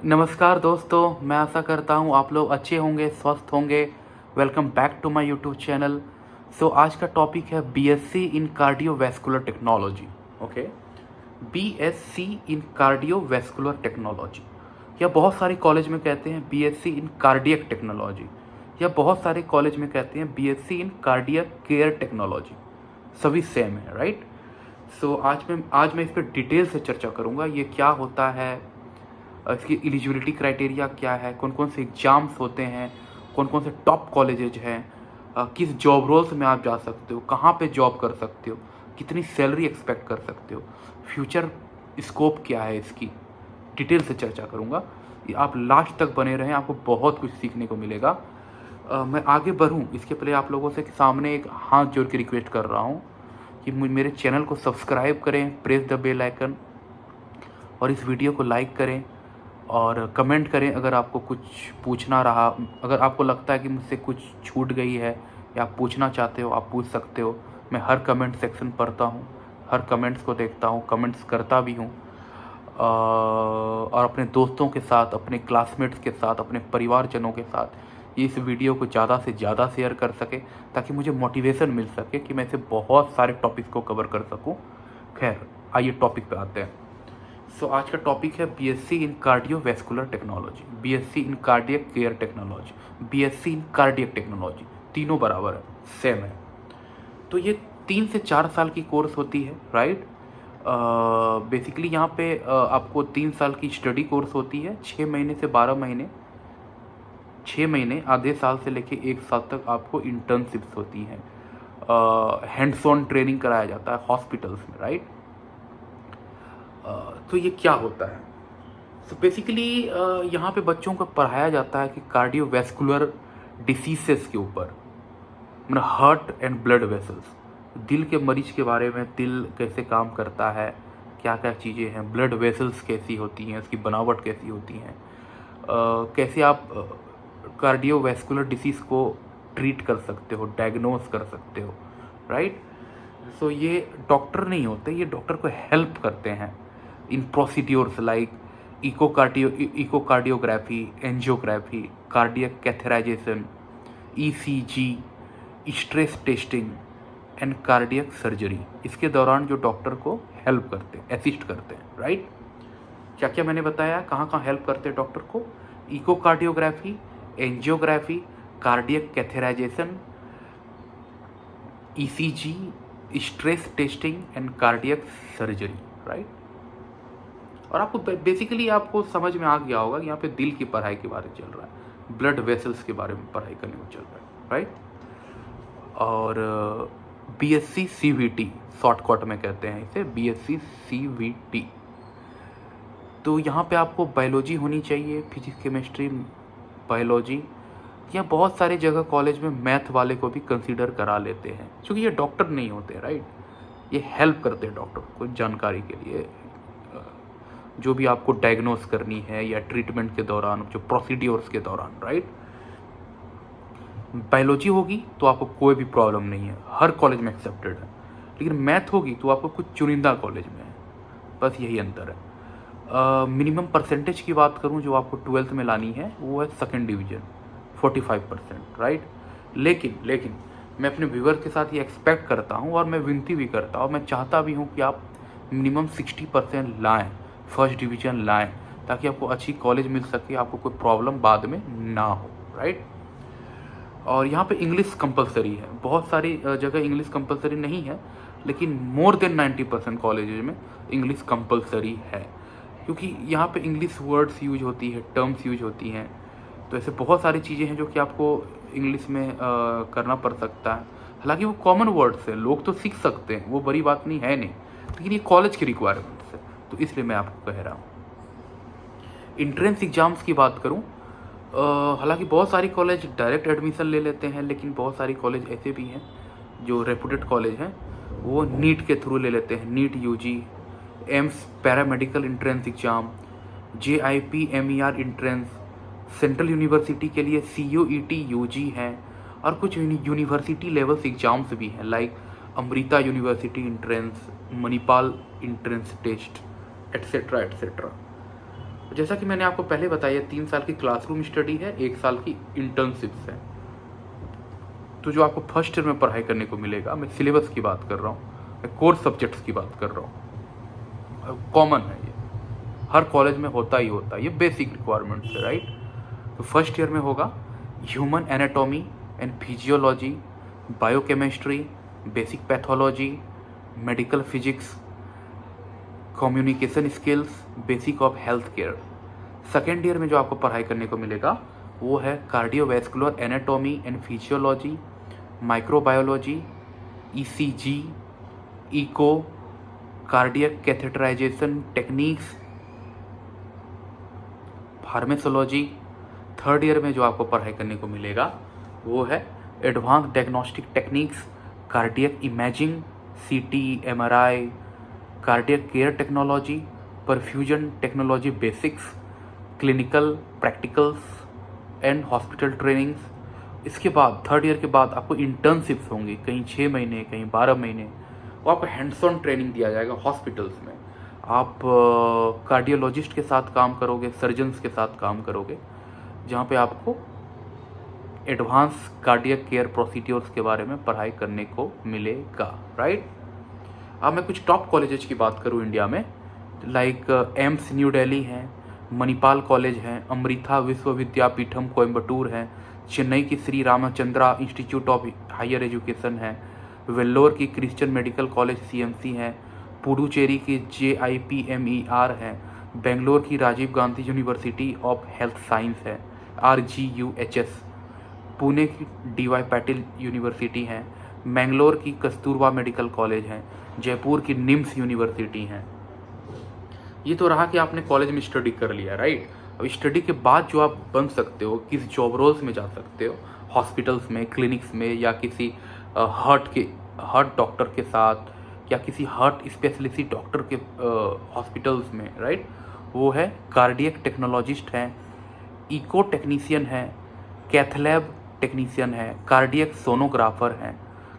नमस्कार दोस्तों, मैं आशा करता हूँ आप लोग अच्छे होंगे, स्वस्थ होंगे। Welcome back to my YouTube channel. आज का टॉपिक है BSc in cardiovascular technology. Okay, BSc in cardiovascular technology, या बहुत सारे कॉलेज में कहते हैं बीएससी इन कार्डियक टेक्नोलॉजी, या बहुत सारे कॉलेज में कहते हैं BSc in cardiac care technology. सभी सेम है, राइट। आज मैं इस पर डिटेल से चर्चा करूँगा। ये क्या होता है, इसकी एलिजिबिलिटी क्राइटेरिया क्या है, कौन कौन से एग्ज़ाम्स होते हैं, कौन कौन से टॉप कॉलेजेज हैं, किस जॉब रोल्स में आप जा सकते हो, कहाँ पे जॉब कर सकते हो, कितनी सैलरी एक्सपेक्ट कर सकते हो, फ्यूचर स्कोप क्या है, इसकी डिटेल से चर्चा करूँगा। आप लास्ट तक बने रहें, आपको बहुत कुछ सीखने को मिलेगा। मैं आगे बढ़ूँ इसके पहले आप लोगों से सामने एक हाथ जोड़ के रिक्वेस्ट कर रहा हूँ कि मेरे चैनल को सब्सक्राइब करें, प्रेस द बेल आइकन, और इस वीडियो को लाइक करें और कमेंट करें। अगर आपको कुछ पूछना रहा, अगर आपको लगता है कि मुझसे कुछ छूट गई है या आप पूछना चाहते हो, आप पूछ सकते हो। मैं हर कमेंट सेक्शन पढ़ता हूँ, हर कमेंट्स को देखता हूँ, कमेंट्स करता भी हूँ, और अपने दोस्तों के साथ, अपने क्लासमेट्स के साथ, अपने परिवारजनों के साथ इस वीडियो को ज़्यादा से ज़्यादा शेयर कर सके, ताकि मुझे मोटिवेशन मिल सके कि मैं इसे बहुत सारे टॉपिक्स को कवर कर सकूँ। खैर, आइए टॉपिक पे आते हैं। आज का टॉपिक है BSc in cardiovascular technology, BSc in cardiac care technology, BSc in cardiac technology. तीनों बराबर है, सेम है। तो ये 3 से 4 साल की कोर्स होती है, राइट। बेसिकली यहाँ पे आपको 3 साल की स्टडी कोर्स होती है, 6 महीने से 12 महीने, 6 महीने आधे साल से लेके 1 साल तक आपको इंटर्नशिप्स होती हैं। हैंड्स ऑन ट्रेनिंग कराया जाता है हॉस्पिटल्स में, राइट। तो ये क्या होता है? बेसिकली यहाँ पे बच्चों को पढ़ाया जाता है कि कार्डियोवैस्कुलर डिसीजेस के ऊपर, मतलब हार्ट एंड ब्लड वेसल्स, दिल के मरीज के बारे में, दिल कैसे काम करता है, क्या क्या चीज़ें हैं, ब्लड वेसल्स कैसी होती हैं, उसकी बनावट कैसी होती हैं, कैसे आप कार्डियोवैस्कुलर डिसीज़ को ट्रीट कर सकते हो, डायग्नोस कर सकते हो, राइट। ये डॉक्टर नहीं होते, ये डॉक्टर को हेल्प करते हैं in procedures like echocardiography, angiography, cardiac catheterization, ECG, stress testing and cardiac surgery. इसके दौरान जो डॉक्टर को हेल्प करते हैं, असिस्ट करते हैं, राइट। क्या क्या मैंने बताया, कहाँ कहाँ हेल्प करते हैं डॉक्टर को? Echocardiography, angiography, cardiac catheterization, ECG, stress testing and cardiac surgery, right. और आपको बेसिकली आपको समझ में आ गया होगा कि यहाँ पे दिल की पढ़ाई के बारे में चल रहा है, ब्लड वेसल्स के बारे में पढ़ाई करने को चल रहा है, राइट। और बीएससी सीवीटी, शॉर्टकट में कहते हैं इसे, बीएससी सीवीटी। तो यहाँ पे आपको बायोलॉजी होनी चाहिए, फिजिक्स, केमिस्ट्री, बायोलॉजी, या बहुत सारे जगह कॉलेज में मैथ वाले को भी कंसीडर करा लेते हैं, क्योंकि ये डॉक्टर नहीं होते, राइट। ये हेल्प करते हैं डॉक्टर को जानकारी के लिए, जो भी आपको डायग्नोस करनी है या ट्रीटमेंट के दौरान, जो प्रोसीड्योर्स के दौरान, राइट। बायोलॉजी होगी तो आपको कोई भी प्रॉब्लम नहीं है, हर कॉलेज में एक्सेप्टेड है। लेकिन मैथ होगी तो आपको कुछ चुनिंदा कॉलेज में है, बस यही अंतर है। मिनिमम परसेंटेज की बात करूं जो आपको 12th में लानी है, वो है 2nd डिवीजन, 45%, राइट। लेकिन मैं अपने व्यूअर के साथ ये एक्सपेक्ट करता हूँ, और मैं विनती भी करता हूँ, मैं चाहता भी हूँ कि आप मिनिमम 60% लाएँ, 1st डिवीजन लाएँ, ताकि आपको अच्छी कॉलेज मिल सके, आपको कोई प्रॉब्लम बाद में ना हो, राइट। और यहाँ पे इंग्लिश कंपलसरी है, बहुत सारी जगह इंग्लिश कंपलसरी नहीं है, लेकिन मोर देन 90% कॉलेजेज में इंग्लिश कंपलसरी है, क्योंकि यहाँ पे इंग्लिश वर्ड्स यूज होती है, टर्म्स यूज होती हैं। तो ऐसे बहुत सारी चीज़ें हैं जो कि आपको इंग्लिश में करना पड़ सकता है। हालांकि वो कॉमन वर्ड्स हैं, लोग तो सीख सकते हैं, वो बड़ी बात नहीं है, नहीं, लेकिन ये कॉलेज की रिक्वायरमेंट्स है, तो इसलिए मैं आपको कह रहा हूँ। इंट्रेंस एग्ज़ाम्स की बात करूँ, हालांकि बहुत सारी कॉलेज डायरेक्ट एडमिशन ले लेते हैं, लेकिन बहुत सारी कॉलेज ऐसे भी हैं जो रेपुटेड कॉलेज हैं, वो नीट के थ्रू ले लेते हैं, NEET UG, AIIMS paramedical entrance exam, JIPMER entrance, central university के लिए CUET यूजी हैं, और कुछ यूनिवर्सिटी लेवल्स एग्ज़ाम्स भी हैं like Amrita university entrance, Manipal entrance test, etcetera etcetera. जैसा कि मैंने आपको पहले बताया, 3 साल की क्लासरूम स्टडी है, 1 साल की इंटर्नशिप्स है। तो जो आपको फर्स्ट ईयर में पढ़ाई करने को मिलेगा, मैं सिलेबस की बात कर रहा हूँ, मैं कोर्स सब्जेक्ट्स की बात कर रहा हूँ, कॉमन है ये, हर कॉलेज में होता ही होता है, ये बेसिक रिक्वायरमेंट्स है, राइट। तो फर्स्ट ईयर में होगा human anatomy and physiology, biochemistry, basic pathology, medical physics, communication skills, basic of health care. Second year में जो आपको पढ़ाई करने को मिलेगा वो है cardiovascular anatomy and physiology, microbiology, ECG, echo, cardiac catheterisation techniques, pharmacology. Third year में जो आपको पढ़ाई करने को मिलेगा वो है advance diagnostic techniques, cardiac imaging, CT, MRI, cardiac care technology, perfusion technology basics, clinical practicals and hospital trainings. इसके बाद थर्ड ईयर के बाद आपको इंटर्नशिप्स होंगी, कहीं 6 महीने, कहीं 12 महीने, वो आपको हैंड्स ऑन ट्रेनिंग दिया जाएगा हॉस्पिटल्स में। आप कार्डियोलॉजिस्ट के साथ काम करोगे, सर्जन्स के साथ काम करोगे, जहाँ पे आपको एडवांस कार्डियक केयर प्रोसीड्योर्स के बारे में पढ़ाई करने को मिलेगा, राइट। अब मैं कुछ टॉप कॉलेजेस की बात करूँ इंडिया में, लाइक एम्स न्यू दिल्ली है, मणिपाल कॉलेज है, अमृता विश्वविद्यापीठम कोयम्बटूर है, चेन्नई की Sri Ramachandra institute of higher education है, वेल्लोर की क्रिश्चियन मेडिकल कॉलेज सीएमसी है, पुडुचेरी की JIPMER है, बेंगलोर की Rajiv Gandhi university of health science है, RGUHS, पुणे की DY पाटिल यूनिवर्सिटी है, मैंगलोर की कस्तूरबा मेडिकल कॉलेज है, जयपुर की निम्स यूनिवर्सिटी है। ये तो रहा कि आपने कॉलेज में स्टडी कर लिया, राइट। अब स्टडी के बाद जो आप बन सकते हो, किस जॉब रोल्स में जा सकते हो, हॉस्पिटल्स में, क्लिनिक्स में, या किसी हार्ट डॉक्टर के साथ, या किसी हार्ट स्पेशलिस्ट डॉक्टर के हॉस्पिटल्स में, राइट। वो है कार्डियक टेक्नोलॉजिस्ट है, इको टेक्नीशियन है, कैथलैब टेक्नीशियन है, कार्डियक सोनोग्राफर है,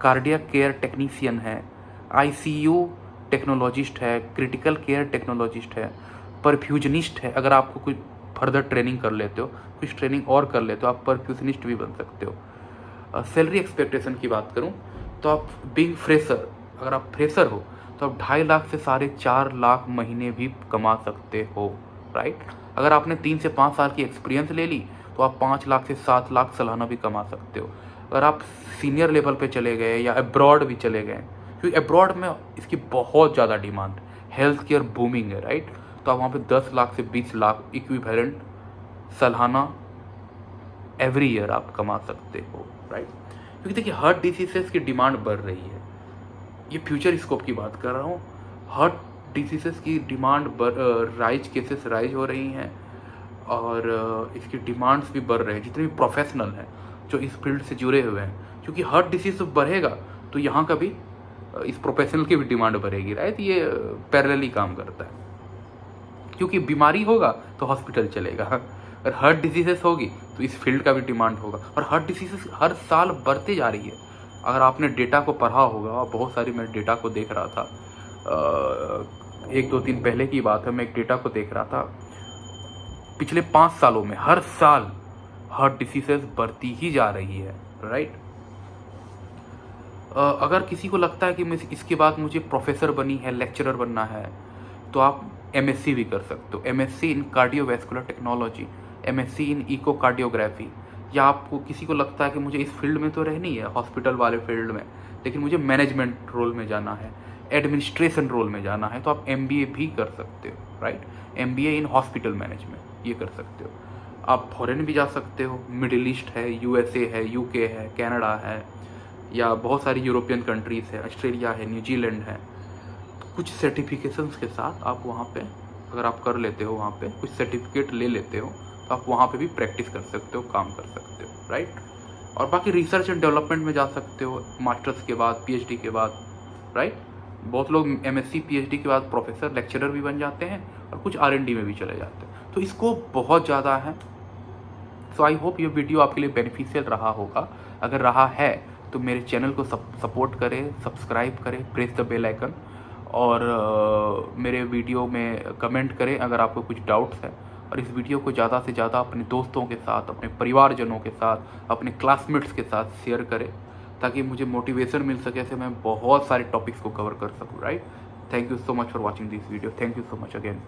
कार्डियक केयर टेक्नीशियन है, ICU टेक्नोलॉजिस्ट है, क्रिटिकल केयर टेक्नोलॉजिस्ट है, परफ्यूजनिस्ट है। अगर आपको कुछ फर्दर ट्रेनिंग कर लेते हो, कुछ ट्रेनिंग और कर लेते हो, आप परफ्यूजनिस्ट भी बन सकते हो। सैलरी एक्सपेक्टेशन की बात करूं तो आप बीइंग फ्रेशर, अगर आप फ्रेशर हो तो आप 2.5 लाख से 4.5 लाख महीने भी कमा सकते हो, राइट। अगर आपने 3 से 5 साल की एक्सपीरियंस ले ली तो आप 5 लाख से 7 लाख सालाना भी कमा सकते हो। अगर आप सीनियर लेवल पे चले गए या अब्रॉड भी चले गए, क्योंकि अब्रॉड में इसकी बहुत ज़्यादा डिमांड, हेल्थ केयर बूमिंग है, राइट। तो आप वहाँ पे 10 लाख से 20 लाख इक्विवेलेंट सालाना एवरी ईयर आप कमा सकते हो, राइट। क्योंकि देखिए हार्ट डिसीजेस की डिमांड बढ़ रही है, ये फ्यूचर स्कोप की बात कर रहा हूँ। हार्ट डिसीजेस की डिमांड केसेस राइज हो रही हैं, और इसकी डिमांड्स भी बढ़ रहे हैं। जितने भी प्रोफेशनल हैं जो इस फील्ड से जुड़े हुए हैं, क्योंकि हार्ट डिसीज बढ़ेगा तो यहाँ का भी, इस प्रोफेशनल की भी डिमांड बढ़ेगी, राइट। ये पैरेलली काम करता है, क्योंकि बीमारी होगा तो हॉस्पिटल चलेगा, अगर हार्ट डिसीजेस होगी तो इस फील्ड का भी डिमांड होगा। और हार्ट डिसीजेस हर साल बढ़ते जा रही है। अगर आपने डेटा को पढ़ा होगा, बहुत सारी मैं डेटा को देख रहा था, 1-2 दिन पहले की बात है, मैं एक डेटा को देख रहा था, पिछले 5 सालों में हर साल हार्ट डिसीजेस बढ़ती ही जा रही है, राइट। अगर किसी को लगता है कि इसके बाद मुझे प्रोफेसर बनी है, लेक्चरर बनना है, तो आप MSc भी कर सकते हो, MSc इन कार्डियोवैस्कुलर टेक्नोलॉजी, MSc इन इकोकार्डियोग्राफी। या आपको किसी को लगता है कि मुझे इस फील्ड में तो रहनी है, हॉस्पिटल वाले फील्ड में, लेकिन मुझे मैनेजमेंट रोल में जाना है, एडमिनिस्ट्रेशन रोल में जाना है, तो आप MBA भी कर सकते हो, right. MBA in hospital management, ये कर सकते हो। आप फॉरेन भी जा सकते हो, मिडिल ईस्ट है, USA है, UK है, कनाडा है, या बहुत सारी यूरोपियन कंट्रीज़ है, ऑस्ट्रेलिया है, न्यूजीलैंड है। कुछ सर्टिफिकेशंस के साथ आप वहाँ पे, अगर आप कर लेते हो, वहाँ पे कुछ सर्टिफिकेट ले लेते हो, तो आप वहाँ पे भी प्रैक्टिस कर सकते हो, काम कर सकते हो, राइट। और बाकी रिसर्च एंड डेवलपमेंट में जा सकते हो, मास्टर्स के बाद, PhD के बाद, राइट। बहुत लोग MSc PhD के बाद प्रोफेसर, लेक्चरर भी बन जाते हैं, और कुछ R&D में भी चले जाते हैं। तो इसको बहुत ज़्यादा है। सो आई होप ये वीडियो आपके लिए बेनिफिशियल रहा होगा। अगर रहा है तो मेरे चैनल को सपोर्ट करें, सब्सक्राइब करें, प्रेस द बेल आइकन, और मेरे वीडियो में कमेंट करें अगर आपको कुछ डाउट्स है, और इस वीडियो को ज़्यादा से ज़्यादा अपने दोस्तों के साथ, अपने परिवारजनों के साथ, अपने क्लासमेट्स के साथ शेयर करें, ताकि मुझे मोटिवेशन मिल सके से मैं बहुत सारे टॉपिक्स को कवर कर सकूँ, right. Thank you so much for watching this video. Thank you so much again.